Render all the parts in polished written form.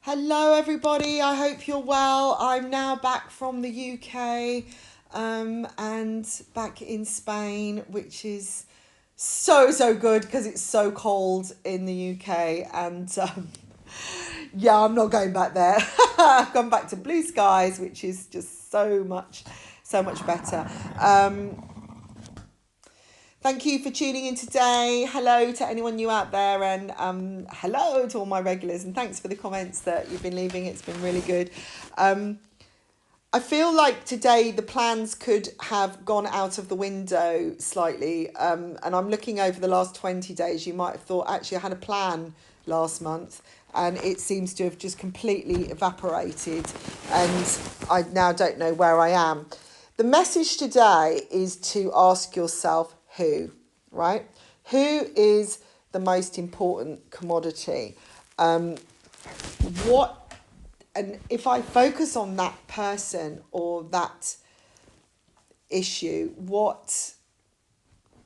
Hello, everybody. I hope you're well. I'm now back from the UK and back in Spain, which is so good because it's so cold in the UK. And yeah, I'm not going back there. I've gone back to blue skies, which is just so much better. Thank you for tuning in today. Hello to anyone new out there, and hello to all my regulars. And thanks for the comments that you've been leaving. It's been really good. I feel like today the plans could have gone out of the window slightly. And I'm looking over the last 20 days. You might have thought, actually, I had a plan last month, and it seems to have just completely evaporated. And I now don't know where I am. The message today is to ask yourself, who, right? Who is the most important commodity? What, and if I focus on that person or that issue,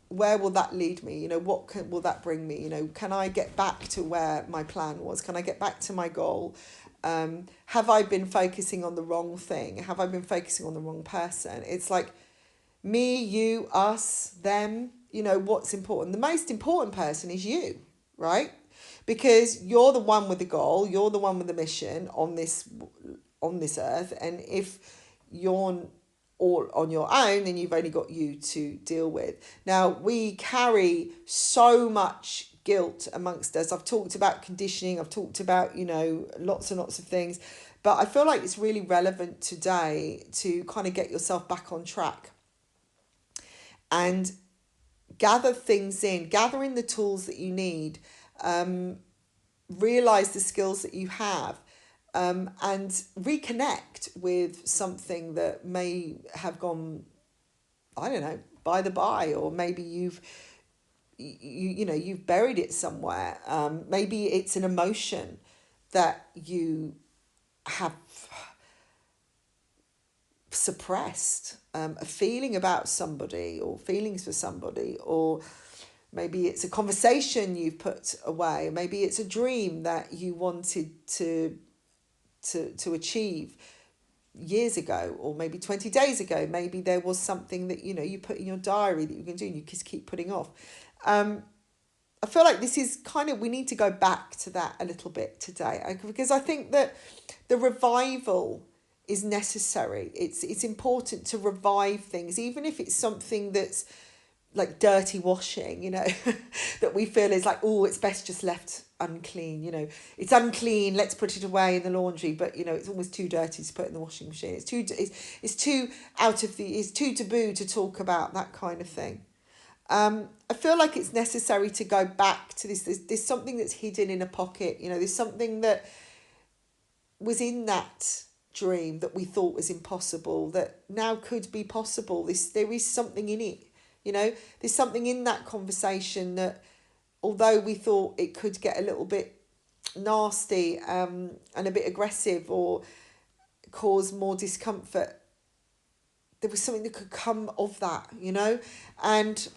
where will that lead me? Will that bring me? Can I get back to where my plan was? Can I get back to my goal? Have I been focusing on the wrong thing? Have I been focusing on the wrong person? It's like, me, you, us, them, what's important. The most important person is you, right? Because you're the one with the goal, you're the one with the mission on this earth. And if you're all on your own, then you've only got you to deal with. Now, we carry so much guilt amongst us. I've talked about conditioning, I've talked about, lots and lots of things. But I feel like it's really relevant today to kind of get yourself back on track and gather things in, gather in the tools that you need, realize the skills that you have, and reconnect with something that may have gone, I don't know, by the by, or maybe you've buried it somewhere. Maybe it's an emotion that you have suppressed, a feeling about somebody or feelings for somebody, or maybe it's a conversation you've put away, maybe it's a dream that you wanted to achieve years ago, or maybe 20 days ago. Maybe there was something that you put in your diary that you can do and you just keep putting off. I feel like this is we need to go back to that a little bit today, because I think that the revival is necessary. It's important to revive things, even if it's something that's like dirty washing, that we feel is like, oh, it's best just left unclean, it's unclean, let's put it away in the laundry, but it's almost too dirty to put in the washing machine. It's too it's too taboo to talk about that kind of thing. I feel like it's necessary to go back to this. There's something that's hidden in a pocket, there's something that was in that dream that we thought was impossible that now could be possible. There is something in it, there's something in that conversation that, although we thought it could get a little bit nasty and a bit aggressive or cause more discomfort, there was something that could come of that, and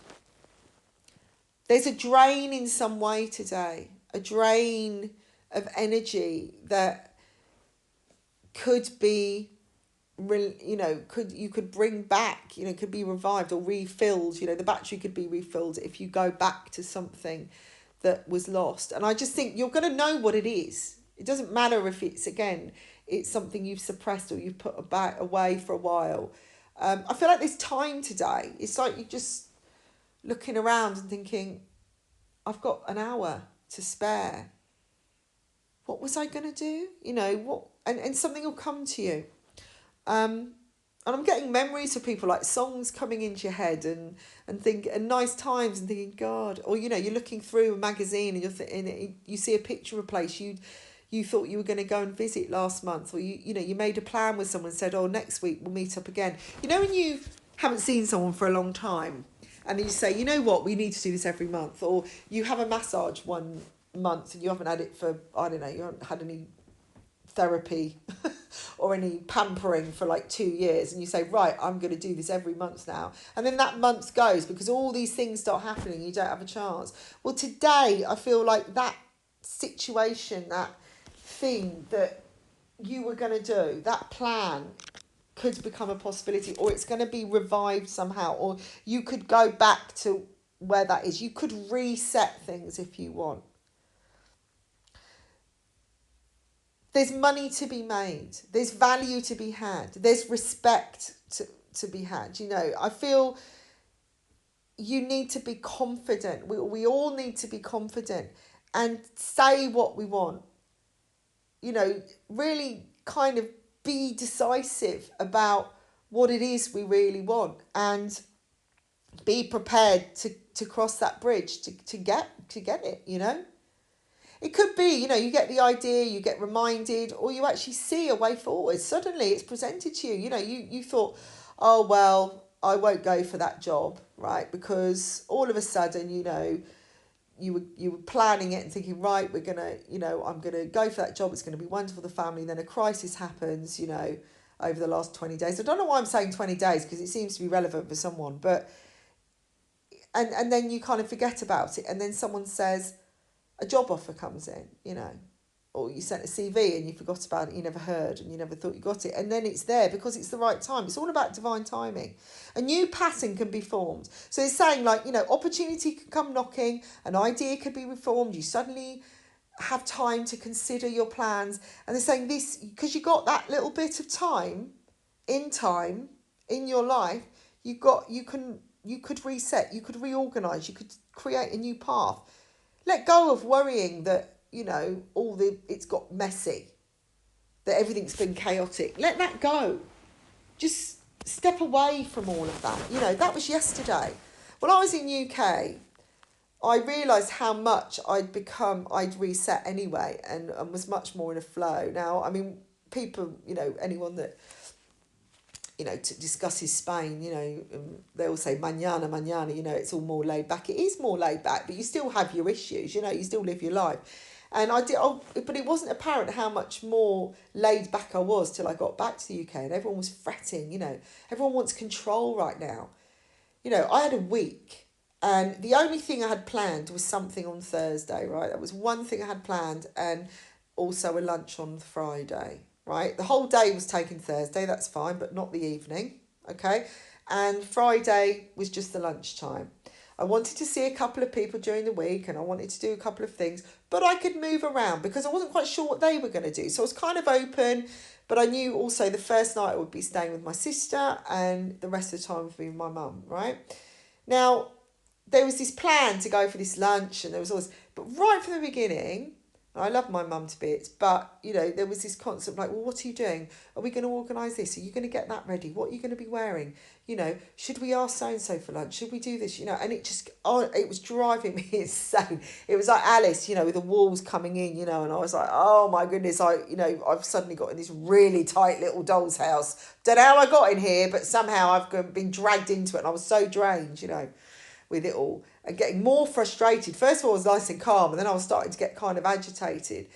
there's a drain in some way today, a drain of energy that could be, you could bring back, could be revived or refilled. The battery could be refilled if you go back to something that was lost. And I just think you're going to know what it is. It doesn't matter if it's something you've suppressed or you've put away for a while. I feel like there's time today. It's like you're just looking around and thinking, I've got an hour to spare. What was I going to do? And something will come to you. And I'm getting memories of people, like songs coming into your head and nice times, and thinking, God, or, you're looking through a magazine and you see a picture of a place you thought you were going to go and visit last month, or you made a plan with someone and said, oh, next week we'll meet up again. When you haven't seen someone for a long time and then you say, you know what, we need to do this every month, or you have a massage one month and you haven't had it for, I don't know, you haven't had any therapy or any pampering for like 2 years, and you say, right, I'm going to do this every month now, and then that month goes because all these things start happening, you don't have a chance. Well, today I feel like that situation, that thing that you were going to do, that plan, could become a possibility, or it's going to be revived somehow, or you could go back to where that is. You could reset things if you want. There's money to be made. There's value to be had. There's respect to be had. You know, I feel you need to be confident. We all need to be confident and say what we want. You know, really kind of be decisive about what it is we really want, and be prepared to cross that bridge to get it, you know. It could be, you know, you get the idea, you get reminded, or you actually see a way forward. Suddenly it's presented to you. You know, you thought, oh, well, I won't go for that job, right? Because all of a sudden, you know, you were planning it and thinking, right, we're going to, you know, I'm going to go for that job. It's going to be wonderful for the family. Then a crisis happens, you know, over the last 20 days. I don't know why I'm saying 20 days, because it seems to be relevant for someone. But, and then you kind of forget about it. And then someone says, a job offer comes in, you know, or you sent a CV and you forgot about it, you never heard, and you never thought you got it. And then it's there because it's the right time. It's all about divine timing. A new pattern can be formed. So it's saying, like, you know, opportunity can come knocking, an idea could be reformed, you suddenly have time to consider your plans. And they're saying this, because you got that little bit of time in your life, you could reset, you could reorganize, you could create a new path. Let go of worrying that, you know, it's got messy, that everything's been chaotic. Let that go. Just step away from all of that. You know, that was yesterday. When I was in UK, I realised how much I'd reset anyway, and was much more in a flow. Now, I mean, people, you know, anyone that, you know, discusses Spain, you know, they all say mañana, mañana, you know, it's all more laid back. It is more laid back, but you still have your issues, you know, you still live your life. And but it wasn't apparent how much more laid back I was till I got back to the UK, and everyone was fretting, you know, everyone wants control right now. You know, I had a week, and the only thing I had planned was something on Thursday, right? That was one thing I had planned, and also a lunch on Friday. Right, the whole day was taken Thursday, that's fine, but not the evening, okay? And Friday was just the lunchtime. I wanted to see a couple of people during the week, and I wanted to do a couple of things, but I could move around because I wasn't quite sure what they were going to do. So I was kind of open, but I knew also the first night I would be staying with my sister, and the rest of the time would be with my mum, right? Now, there was this plan to go for this lunch, and there was always, but right from the beginning, I love my mum to bits, but, you know, there was this constant, like, well, what are you doing? Are we going to organise this? Are you going to get that ready? What are you going to be wearing? You know, should we ask so-and-so for lunch? Should we do this? You know, and it was driving me insane. It was like Alice, you know, with the walls coming in, you know, and I was like, oh my goodness, I've suddenly got in this really tight little doll's house. Don't know how I got in here, but somehow I've been dragged into it, and I was so drained, you know, with it all, and getting more frustrated. First of all, I was nice and calm, and then I was starting to get kind of agitated,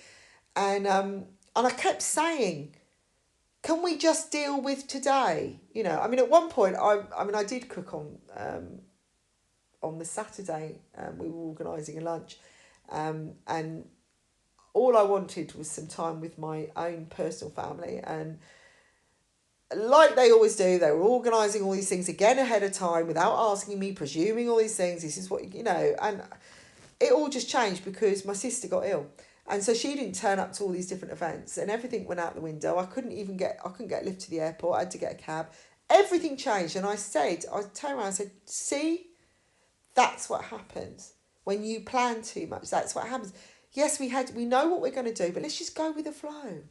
and I kept saying, can we just deal with today? You know, I mean, at one point, I did cook on the Saturday. We were organising a lunch, and all I wanted was some time with my own personal family, and like they always do, they were organising all these things again ahead of time without asking me, presuming all these things. This is what, you know, and it all just changed because my sister got ill. And so she didn't turn up to all these different events, and everything went out the window. I couldn't get a lift to the airport. I had to get a cab. Everything changed. And I turned around and said, see, that's what happens when you plan too much. That's what happens. Yes, we know what we're going to do, but let's just go with the flow.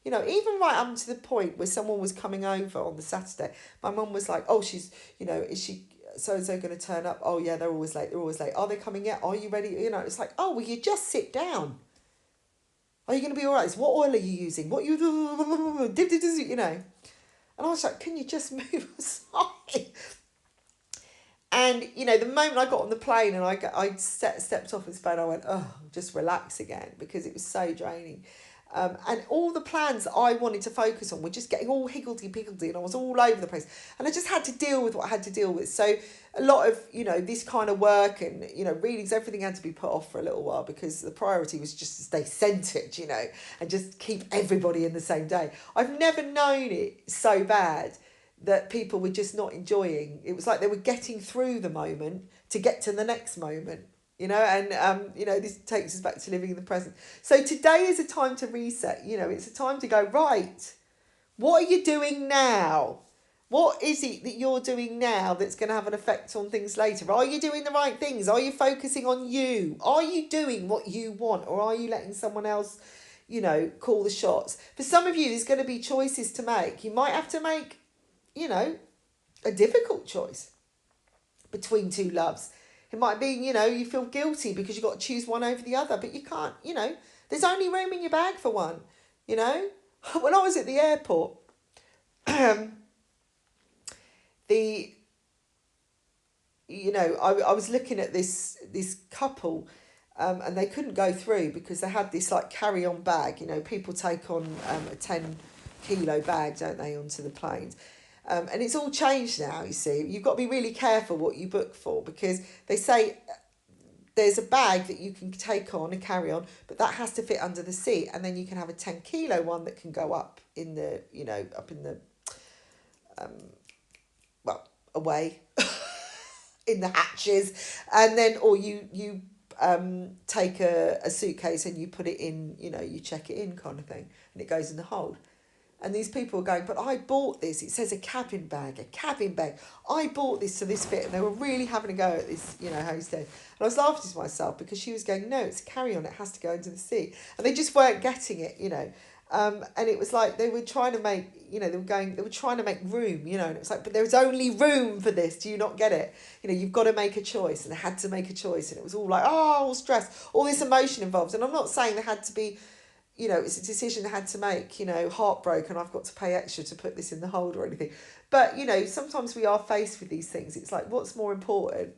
You know, even right up to the point where someone was coming over on the Saturday, my mum was like, oh, she's, you know, is she so-and-so going to turn up? Oh, yeah, they're always late. Are they coming yet? Are you ready? You know, it's like, oh, well, you just sit down. Are you going to be all right? What oil are you using? What you know? And I was like, can you just move aside? And, you know, the moment I got on the plane and I stepped off his phone, I went, oh, just relax again, because it was so draining. And all the plans that I wanted to focus on were just getting all higgledy-piggledy, and I was all over the place. And I just had to deal with what I had to deal with. So a lot of, this kind of work and, readings, everything had to be put off for a little while because the priority was just to stay centred, and just keep everybody in the same day. I've never known it so bad that people were just not enjoying. It was like they were getting through the moment to get to the next moment. This takes us back to living in the present. So today is a time to reset. It's a time to go, right, what are you doing now? What is it that you're doing now that's going to have an effect on things later? Are you doing the right things? Are you focusing on you? Are you doing what you want? Or are you letting someone else, call the shots? For some of you, there's going to be choices to make. You might have to make, a difficult choice between two loves. It might be, you feel guilty because you've got to choose one over the other, but you can't, there's only room in your bag for one, When I was at the airport, I was looking at this couple, and they couldn't go through because they had this like carry-on bag. People take on a 10-kilo bag, don't they, onto the planes. And it's all changed now, you see. You've got to be really careful what you book for because they say there's a bag that you can take on and carry on, but that has to fit under the seat. And then you can have a 10-kilo one that can go up in the, up in the, away in the hatches. And then, or you take a suitcase and you put it in, you check it in kind of thing, and it goes in the hold. And these people are going, but I bought this. It says a cabin bag. I bought this to this fit. And they were really having a go at this, hostess. And I was laughing to myself because she was going, no, it's a carry-on. It has to go into the seat. And they just weren't getting it, And it was like they were trying to make, they were trying to make room, and it was like, but there's only room for this. Do you not get it? You've got to make a choice. And they had to make a choice. And it was all like, all stress, all this emotion involved. And I'm not saying they had to be, it's a decision they had to make, heartbroken, I've got to pay extra to put this in the hold or anything. But, sometimes we are faced with these things. It's like, what's more important?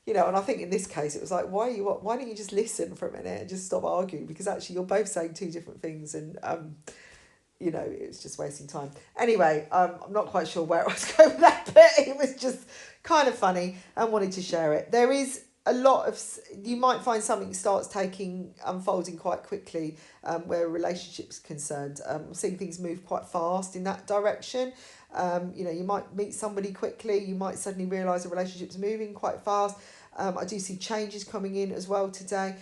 And I think in this case, it was like, why don't you just listen for a minute and just stop arguing? Because actually you're both saying two different things and, it's just wasting time. Anyway, I'm not quite sure where I was going with that, but it was just kind of funny and wanted to share it. There is a lot of, you might find something starts unfolding quite quickly where a relationship's concerned. I'm seeing things move quite fast in that direction. You might meet somebody quickly. You might suddenly realise a relationship's moving quite fast. I do see changes coming in as well today.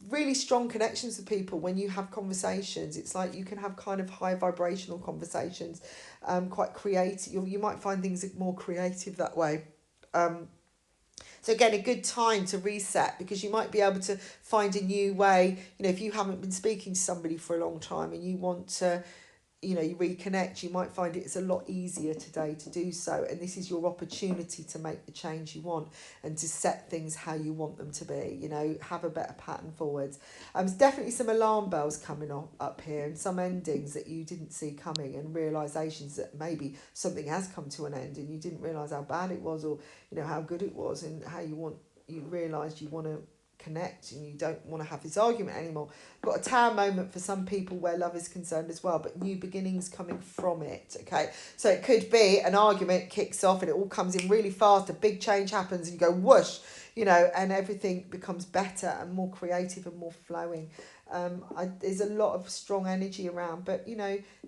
Really strong connections with people when you have conversations. It's like you can have kind of high vibrational conversations, quite creative. You might find things more creative that way. So again, a good time to reset because you might be able to find a new way. If you haven't been speaking to somebody for a long time and you want to, you reconnect, you might find it's a lot easier today to do so. And this is your opportunity to make the change you want and to set things how you want them to be, have a better pattern forwards. There's definitely some alarm bells coming up here and some endings that you didn't see coming and realisations that maybe something has come to an end and you didn't realise how bad it was or, how good it was and how you realised you want to connect and you don't want to have this argument anymore. Got a tower moment for some people where love is concerned as well, but new beginnings coming from it. Okay, so it could be an argument kicks off and it all comes in really fast, a big change happens and you go whoosh, and everything becomes better and more creative and more flowing. There's a lot of strong energy around, but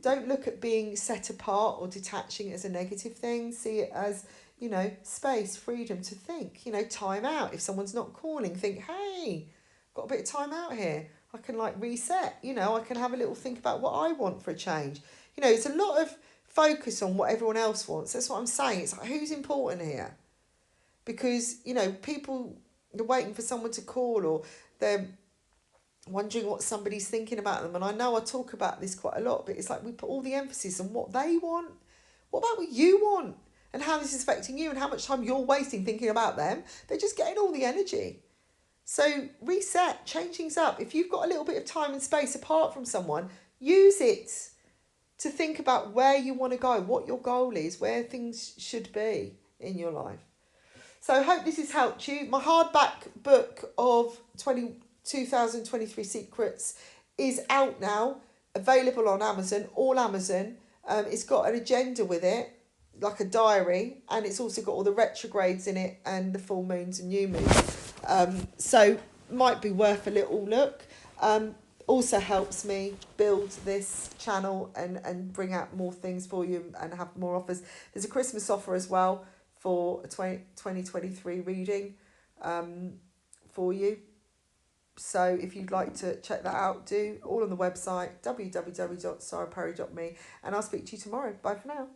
don't look at being set apart or detaching as a negative thing. See it as space, freedom to think, time out. If someone's not calling, think, hey, got a bit of time out here. I can reset, I can have a little think about what I want for a change. It's a lot of focus on what everyone else wants. That's what I'm saying. It's like, who's important here? Because, people are waiting for someone to call or they're wondering what somebody's thinking about them. And I know I talk about this quite a lot, but it's like we put all the emphasis on what they want. What about what you want? And how this is affecting you and how much time you're wasting thinking about them. They're just getting all the energy. So reset, change things up. If you've got a little bit of time and space apart from someone, use it to think about where you want to go, what your goal is, where things should be in your life. So I hope this has helped you. My hardback book of 2023 Secrets is out now, available on Amazon, all Amazon. It's got an agenda with it, like a diary, and it's also got all the retrogrades in it and the full moons and new moons. So might be worth a little look. Also helps me build this channel and bring out more things for you and have more offers. There's a Christmas offer as well for a 2023 reading for you. So if you'd like to check that out, do all on the website www.saraperry.me, and I'll speak to you tomorrow. Bye for now.